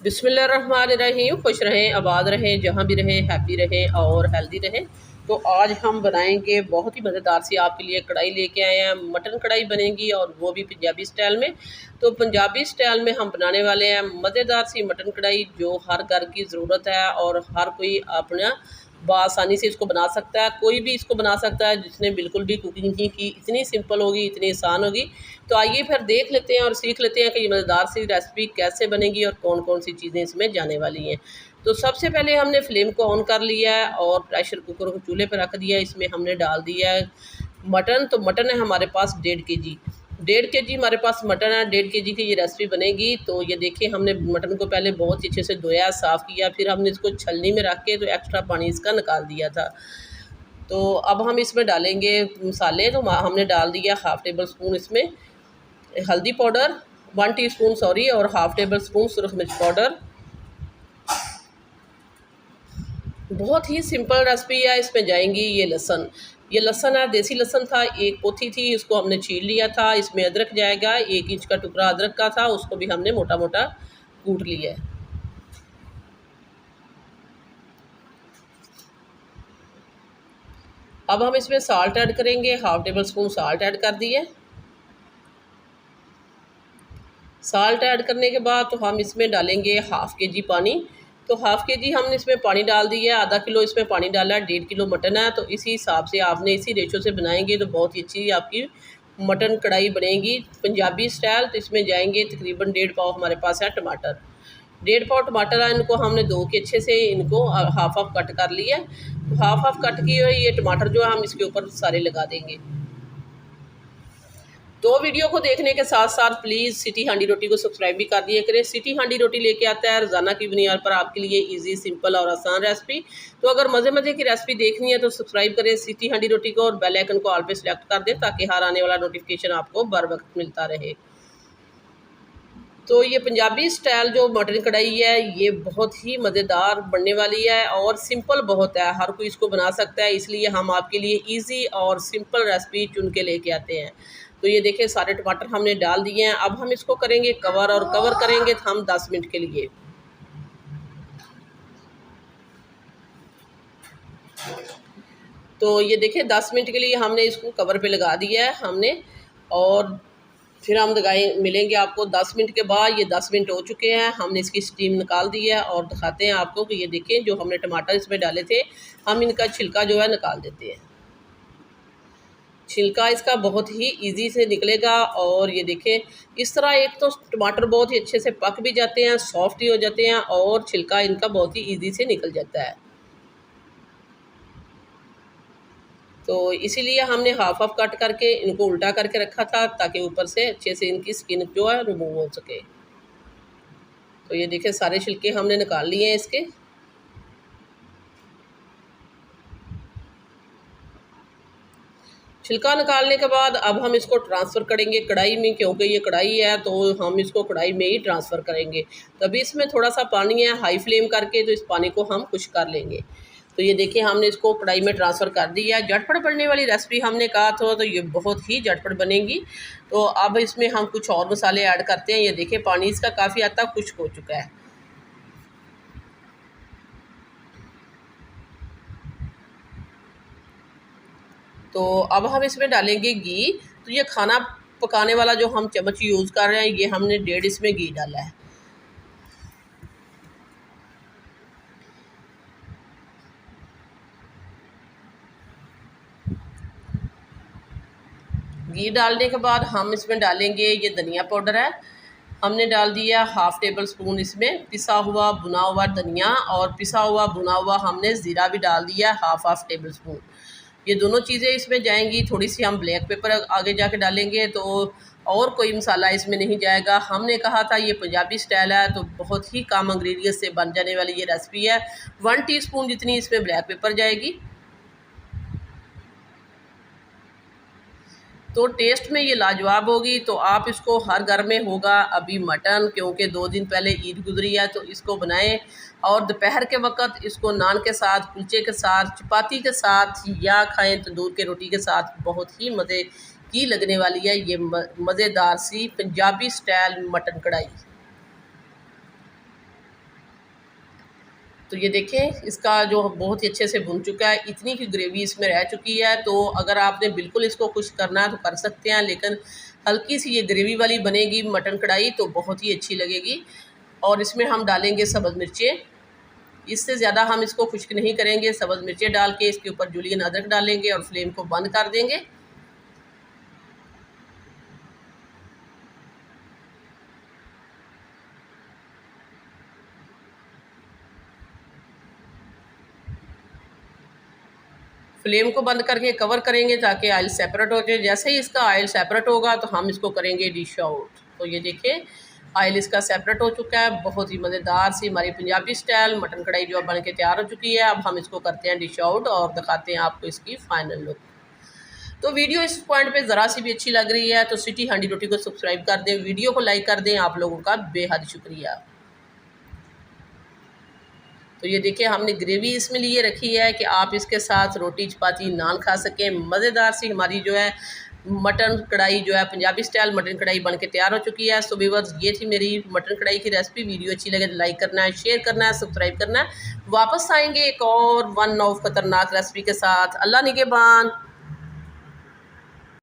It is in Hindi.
बिस्मिल्लाहिर्रहमानिर्रहीम। खुश रहें, आबाद रहें, जहाँ भी रहें, हैप्पी रहें और हेल्दी रहें। तो आज हम बनाएंगे बहुत ही मज़ेदार सी आपके लिए कढ़ाई लेके आए हैं। मटन कढ़ाई बनेगी और वो भी पंजाबी स्टाइल में। तो पंजाबी स्टाइल में हम बनाने वाले हैं मज़ेदार सी मटन कढ़ाई, जो हर घर की ज़रूरत है और हर कोई अपना बआसानी से इसको बना सकता है। कोई भी इसको बना सकता है जिसने बिल्कुल भी कुकिंग नहीं की। इतनी सिंपल होगी, इतनी आसान होगी। तो आइए फिर देख लेते हैं और सीख लेते हैं कि ये मज़ेदार सी रेसिपी कैसे बनेगी और कौन कौन सी चीज़ें इसमें जाने वाली हैं। तो सबसे पहले हमने फ्लेम को ऑन कर लिया है और प्रेशर कुकर को चूल्हे पर रख दिया है। इसमें हमने डाल दिया है मटन। तो मटन है हमारे पास 1.5 kg। 1.5 kg हमारे पास मटन है। 1.5 kg की ये रेसिपी बनेगी। तो ये देखिए, हमने मटन को पहले बहुत ही अच्छे से धोया, साफ़ किया, फिर हमने इसको छलनी में रख के तो एक्स्ट्रा पानी इसका निकाल दिया था। तो अब हम इसमें डालेंगे मसाले। तो हमने डाल दिया हाफ़ टेबल स्पून इसमें हल्दी पाउडर, 1 टीस्पून सॉरी, और हाफ़ टेबल स्पून सुरख मिर्च पाउडर। बहुत ही सिंपल रेसिपी है। इसमें जाएंगी ये लहसुन। ये लहसुन है, देसी लहसुन था, एक पोथी थी, उसको हमने छील लिया था। इसमें अदरक जाएगा, 1 इंच का टुकड़ा अदरक का था, उसको भी हमने मोटा मोटा कूट लिया है। अब हम इसमें साल्ट ऐड करेंगे, half table spoon salt add कर दिए। साल्ट ऐड करने के बाद तो हम इसमें डालेंगे हाफ़ kg पानी। तो हाफ़ kg हमने इसमें पानी डाल दिया है। आधा किलो इसमें पानी डाला है, 1.5 किलो मटन है। तो इसी हिसाब से आपने इसी रेशो से बनाएंगे तो बहुत ही अच्छी आपकी मटन कढ़ाई बनेगी पंजाबी स्टाइल। तो इसमें जाएंगे तकरीबन 1.5 पाव हमारे पास है टमाटर। 1.5 पाव टमाटर है, इनको हमने धो के अच्छे से इनको हाफ कट कर लिया। तो हाफ कट किए हुए ये टमाटर जो है हम इसके ऊपर सारे लगा देंगे। तो वीडियो को देखने के साथ साथ प्लीज़ सिटी हांडी रोटी को सब्सक्राइब भी कर दिया करें। सिटी हांडी रोटी लेके आता है रोज़ाना की बुनियाद पर आपके लिए इजी, सिंपल और आसान रेसिपी। तो अगर मज़े मज़े की रेसिपी देखनी है तो सब्सक्राइब करें सिटी हांडी रोटी को और बेल आइकन को ऑल पे सिलेक्ट कर दें ताकि हर आने वाला नोटिफिकेशन आपको बर वक्त मिलता रहे। तो ये पंजाबी स्टाइल जो मटन कढ़ाई है ये बहुत ही मज़ेदार बनने वाली है और सिंपल बहुत है, हर कोई इसको बना सकता है। इसलिए हम आपके लिए इजी और सिंपल रेसिपी चुन के लेके आते हैं। तो ये देखिए, सारे टमाटर हमने डाल दिए हैं। अब हम इसको करेंगे कवर, और कवर करेंगे हम 10 मिनट के लिए। तो ये देखिए, 10 मिनट के लिए हमने इसको कवर पे लगा दिया है हमने। और फिर हम मिलेंगे आपको 10 मिनट के बाद। ये 10 मिनट हो चुके हैं, हमने इसकी स्टीम निकाल दी है और दिखाते हैं आपको कि ये देखें, जो हमने टमाटर इसमें डाले थे, हम इनका छिलका जो है निकाल देते हैं। छिलका इसका बहुत ही इजी से निकलेगा। और ये देखें, इस तरह एक तो टमाटर बहुत ही अच्छे से पक भी जाते हैं, सॉफ्ट ही हो जाते हैं और छिलका इनका बहुत ही इजी से निकल जाता है। तो इसीलिए हमने हाफ कट करके इनको उल्टा करके रखा था ताकि ऊपर से अच्छे से इनकी स्किन जो है रिमूव हो सके। तो ये देखिए, सारे छिलके हमने निकाल लिए हैं इसके। छिलका निकालने के बाद अब हम इसको ट्रांसफ़र करेंगे कढ़ाई में, क्योंकि ये कढ़ाई है तो हम इसको कढ़ाई में ही ट्रांसफ़र करेंगे। तभी इसमें थोड़ा सा पानी है, हाई फ्लेम करके तो इस पानी को हम खुश कर लेंगे। तो ये देखिए, हमने इसको कढ़ाई में ट्रांसफ़र कर दिया। झटपट बनने वाली रेसिपी हमने कहा था, तो ये बहुत ही झटपट बनेगी। तो अब इसमें हम कुछ और मसाले ऐड करते हैं। ये देखिए, पानी इसका काफ़ी हद तक खुश्क हो चुका है। तो अब हम इसमें डालेंगे घी। तो ये खाना पकाने वाला जो हम चम्मच यूज़ कर रहे हैं, ये हमने 1.5 इसमें घी डाला है। घी डालने के बाद हम इसमें डालेंगे, ये धनिया पाउडर है, हमने डाल दिया हाफ़ टेबल स्पून इसमें पिसा हुआ भुना हुआ धनिया, और पिसा हुआ भुना हुआ हमने ज़ीरा भी डाल दिया हाफ़ टेबल स्पून। ये दोनों चीज़ें इसमें जाएंगी। थोड़ी सी हम ब्लैक पेपर आगे जाके डालेंगे, तो और कोई मसाला इसमें नहीं जाएगा। हमने कहा था ये पंजाबी स्टाइल है तो बहुत ही कम इंग्रेडिएंट्स से बन जाने वाली ये रेसिपी है। 1 टीस्पून जितनी इसमें ब्लैक पेपर जाएगी। तो टेस्ट में ये लाजवाब होगी। तो आप इसको, हर घर में होगा अभी मटन, क्योंकि 2 दिन पहले ईद गुजरी है, तो इसको बनाएं और दोपहर के वक्त इसको नान के साथ, कुलचे के साथ, चपाती के साथ या खाएं तंदूर के रोटी के साथ। बहुत ही मज़े की लगने वाली है ये मज़ेदार सी पंजाबी स्टाइल मटन कढ़ाई। तो ये देखें इसका जो बहुत ही अच्छे से भुन चुका है, इतनी की ग्रेवी इसमें रह चुकी है। तो अगर आपने बिल्कुल इसको खुश करना है तो कर सकते हैं, लेकिन हल्की सी ये ग्रेवी वाली बनेगी मटन कढ़ाई तो बहुत ही अच्छी लगेगी। और इसमें हम डालेंगे सब्ज़ मिर्चें, इससे ज़्यादा हम इसको खुश्क नहीं करेंगे। सब्ज़ मिर्चें डाल के इसके ऊपर जुलियन अदरक डालेंगे और फ्लेम को बंद कर देंगे। फ्लेम को बंद करके कवर करेंगे ताकि ऑयल सेपरेट हो जाए। जैसे ही इसका ऑयल सेपरेट होगा तो हम इसको करेंगे डिश आउट। तो ये देखिए ऑयल इसका सेपरेट हो चुका है। बहुत ही मज़ेदार सी हमारी पंजाबी स्टाइल मटन कढ़ाई जो अब बन के तैयार हो चुकी है। अब हम इसको करते हैं डिश आउट और दिखाते हैं आपको इसकी फ़ाइनल लुक। तो वीडियो इस पॉइंट पे ज़रा सी भी अच्छी लग रही है तो सिटी हांडी रोटी को सब्सक्राइब कर दें, वीडियो को लाइक कर दें। आप लोगों का बेहद शुक्रिया। तो ये देखिए हमने ग्रेवी इसमें लिए रखी है कि आप इसके साथ रोटी चपाती नान खा सकें। मज़ेदार सी हमारी जो है मटन कढ़ाई जो है पंजाबी स्टाइल मटन कढ़ाई बन के तैयार हो चुकी है। सो व्यूअर्स ये थी मेरी मटन कढ़ाई की रेसिपी। वीडियो अच्छी लगे तो लाइक करना है, शेयर करना है, सब्सक्राइब करना है। वापस आएंगे एक और वन ऑफ खतरनाक रेसिपी के साथ। अल्लाह निगहबान।